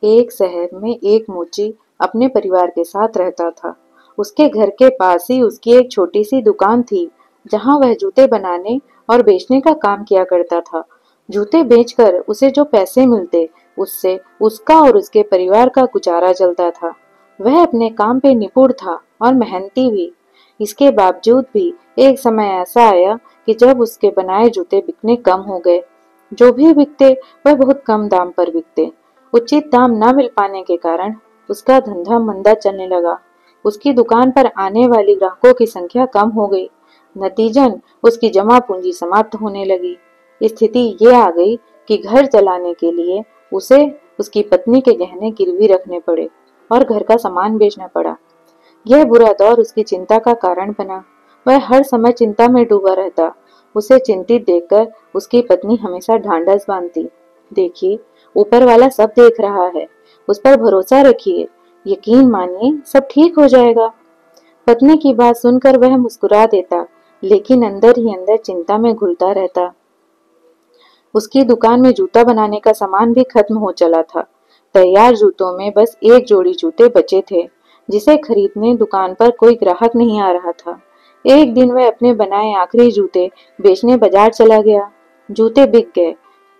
एक शहर में एक मोची अपने परिवार के साथ रहता था। उसके घर के पास ही उसकी एक छोटी सी दुकान थी, जहां वह जूते बनाने और बेचने का काम किया करता था। जूते बेचकर उसे जो पैसे मिलते, उससे उसका और उसके परिवार का गुजारा चलता था। वह अपने काम पे निपुण था और मेहनती भी। इसके बावजूद भी एक समय ऐसा आया कि जब उसके बनाए जूते बिकने कम हो गए। जो भी बिकते वह बहुत कम दाम पर बिकते। उचित दाम न मिल पाने के कारण उसका धंधा मंदा चलने लगा। उसकी दुकान पर आने वाली ग्राहकों की संख्या कम हो गई। नतीजन उसकी जमा पूंजी समाप्त होने लगी। स्थिति ये आ गई कि घर चलाने के लिए उसे उसकी पत्नी के गहने गिरवी रखने पड़े और घर का सामान बेचना पड़ा। यह बुरा दौर उसकी चिंता का कारण बना। वह हर समय चिंता में डूबा रहता। उसे चिंतित देखकर उसकी पत्नी हमेशा ढांढस बांधती। देखिए, ऊपर वाला सब देख रहा है, उस पर भरोसा रखिए, यकीन मानिए सब ठीक हो जाएगा। पत्नी की बात सुनकर वह मुस्कुरा देता, लेकिन अंदर ही अंदर चिंता में घुलता रहता। उसकी दुकान में जूता बनाने का सामान भी खत्म हो चला था। तैयार जूतों में बस एक जोड़ी जूते बचे थे, जिसे खरीदने दुकान पर कोई ग्राहक नहीं आ रहा था। एक दिन वह अपने बनाए आखिरी जूते बेचने बाजार चला गया। जूते बिक गए।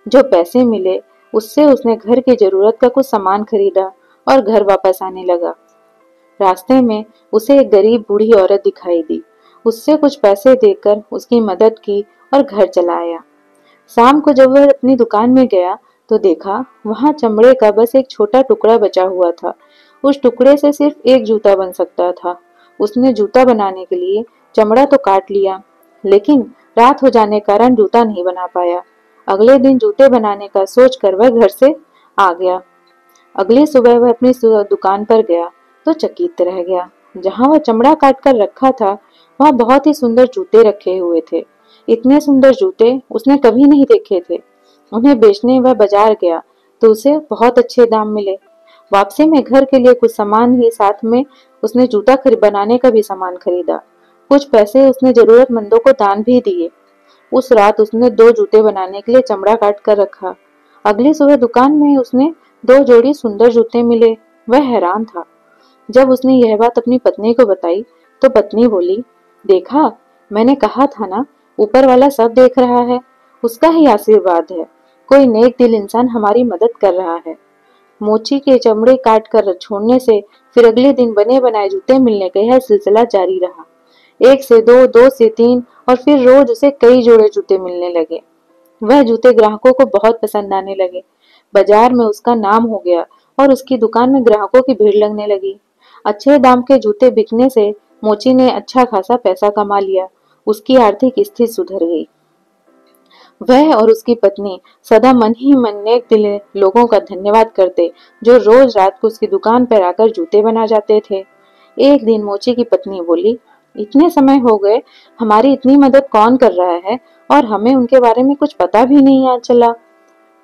जो पैसे मिले उससे उसने घर की जरूरत का कुछ सामान खरीदा और घर वापस आने लगा। रास्ते में उसे एक गरीब बूढ़ी औरत दिखाई दी। उससे कुछ पैसे देकर उसकी मदद की और घर चला आया। शाम को जब वह अपनी दुकान में गया तो देखा वहां चमड़े का बस एक छोटा टुकड़ा बचा हुआ था। उस टुकड़े से सिर्फ एक जूता बन सकता था। उसने जूता बनाने के लिए चमड़ा तो काट लिया, लेकिन रात हो जाने के कारण जूता नहीं बना पाया। अगले दिन जूते बनाने का सोचकर वह घर से आ गया। अगली सुबह वह अपनी दुकान पर गया तो चकित रह गया। जहां वह चमड़ा काट कर रखा था, वहां बहुत ही सुंदर जूते रखे हुए थे। इतने सुंदर जूते उसने कभी नहीं देखे थे। उन्हें बेचने वह बाजार गया तो उसे बहुत अच्छे दाम मिले। वापसी में घर के लिए कुछ सामान ही साथ में उसने जूता बनाने का भी सामान खरीदा। कुछ पैसे उसने जरूरतमंदों को दान भी दिए। उस रात उसने 2 जूते बनाने के लिए चमड़ा काट कर रखा। अगली सुबह दुकान में उसने 2 जोड़ी सुंदर जूते मिले। वह हैरान था। जब उसने यह बात अपनी पत्नी को बताई तो पत्नी बोली, देखा, मैंने कहा था ना, ऊपर वाला सब देख रहा है, उसका ही आशीर्वाद है। कोई नेक दिल इंसान हमारी मदद कर रहा है। मोची के चमड़े काट कर छोड़ने से फिर अगले दिन बने बनाए जूते मिलने का यह सिलसिला जारी रहा। 1 से 2, 2 से 3 और फिर रोज उसे कई जोड़े जूते मिलने लगे। वह जूते ग्राहकों को बहुत पसंद आने लगे। बाजार में उसका नाम हो गया और उसकी दुकान में ग्राहकों की भीड़ लगने लगी। अच्छे दाम के जूते बिकने से मोची ने अच्छा खासा पैसा कमा लिया। उसकी आर्थिक स्थिति सुधर गई। वह और उसकी पत्नी सदा मन ही मन नेक दिले लोगों का धन्यवाद करते, जो रोज रात को उसकी दुकान पर आकर जूते बना जाते थे। एक दिन मोची की पत्नी बोली, इतने समय हो गए, हमारी इतनी मदद कौन कर रहा है और हमें उनके बारे में कुछ पता भी नहीं आज चला।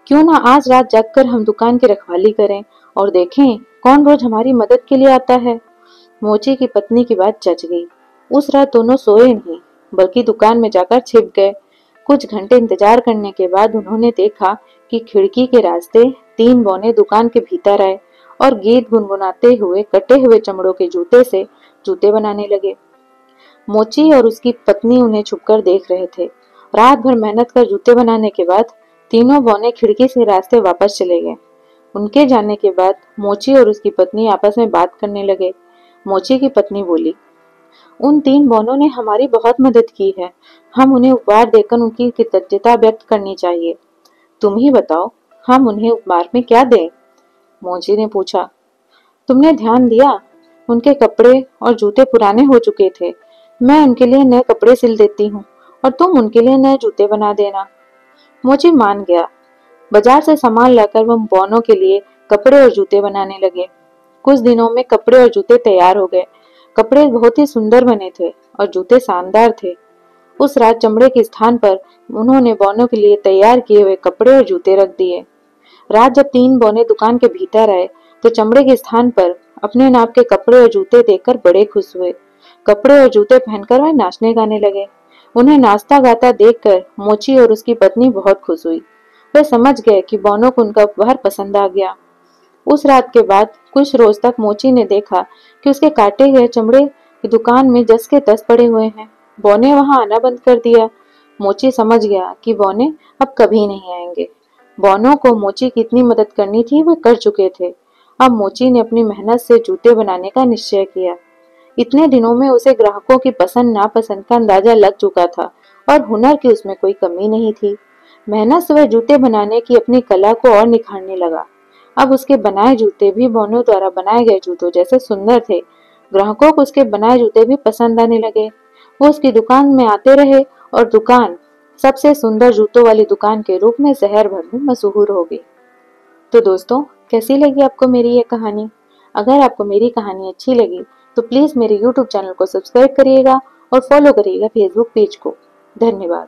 क्यों ना आज रात जागकर हम दुकान की रखवाली करें और देखें कौन रोज हमारी मदद के लिए आता है। मोची की पत्नी की बात जच गई। उस रात दोनों सोए नहीं, बल्कि दुकान में जाकर छिप गए। कुछ घंटे इंतजार करने के बाद उन्होंने देखा कि खिड़की के रास्ते 3 बौने दुकान के भीतर आए और गीत गुनगुनाते हुए कटे हुए चमड़ों के जूते से जूते बनाने लगे। मोची और उसकी पत्नी उन्हें छुपकर देख रहे थे। रात भर मेहनत कर जूते बनाने के बाद तीनों बौने खिड़की से रास्ते वापस चले गए। उनके जाने के बाद मोची और उसकी पत्नी आपस में बात करने लगे। मोची की पत्नी बोली, उन 3 बौनों ने हमारी बहुत मदद की है। हम उन्हें उपहार देकर उनकी कृतज्ञता व्यक्त करनी चाहिए। तुम ही बताओ, हम उन्हें उपहार में क्या दें? मोची ने पूछा। तुमने ध्यान दिया, उनके कपड़े और जूते पुराने हो चुके थे। मैं उनके लिए नए कपड़े सिल देती हूँ और तुम उनके लिए नए जूते बना देना। मोची मान गया। बाजार से सामान लाकर वह बौनों के लिए कपड़े और जूते बनाने लगे। कुछ दिनों में कपड़े और जूते तैयार हो गए। कपड़े बहुत ही सुंदर बने थे और जूते शानदार थे। उस रात चमड़े के स्थान पर उन्होंने बौनों के लिए तैयार किए हुए कपड़े और जूते रख दिए। रात जब 3 बौने दुकान के भीतर आए तो चमड़े के स्थान पर अपने नाप के कपड़े और जूते देखकर बड़े खुश हुए। कपड़े और जूते पहनकर वह नाचने गाने लगे। उन्हें नाचता गाता देखकर मोची और उसकी पत्नी बहुत खुश हुई। वे समझ गए कि बोनो को उनका उपहार पसंद आ गया। उस रात के बाद कुछ रोज तक मोची ने देखा कि उसके काटे गए चमड़े की दुकान में जस के तस पड़े हुए हैं। बोने वहां आना बंद कर दिया। मोची समझ गया कि बोने अब कभी नहीं आएंगे। बोनो को मोची की इतनी मदद करनी थी वे कर चुके थे। अब मोची ने अपनी मेहनत से जूते बनाने का निश्चय किया। इतने दिनों में उसे ग्राहकों की पसंद नापसंद का अंदाजा लग चुका था और हुनर की उसमें कोई कमी नहीं थी। मेहनत से वह जूते बनाने की अपनी कला को और निखारने लगा। अब उसके बनाए जूते भी बोनो द्वारा बनाए गए जूतों जैसे सुंदर थे। ग्राहकों को उसके बनाए जूते भी पसंद आने लगे। वो उसकी दुकान में आते रहे और दुकान सबसे सुंदर जूतों वाली दुकान के रूप में शहर भर में मशहूर हो गई। तो दोस्तों, कैसी लगी आपको मेरी ये कहानी? अगर आपको मेरी कहानी अच्छी लगी तो प्लीज मेरे YouTube चैनल को सब्सक्राइब करिएगा और फॉलो करिएगा फेसबुक पेज को। धन्यवाद।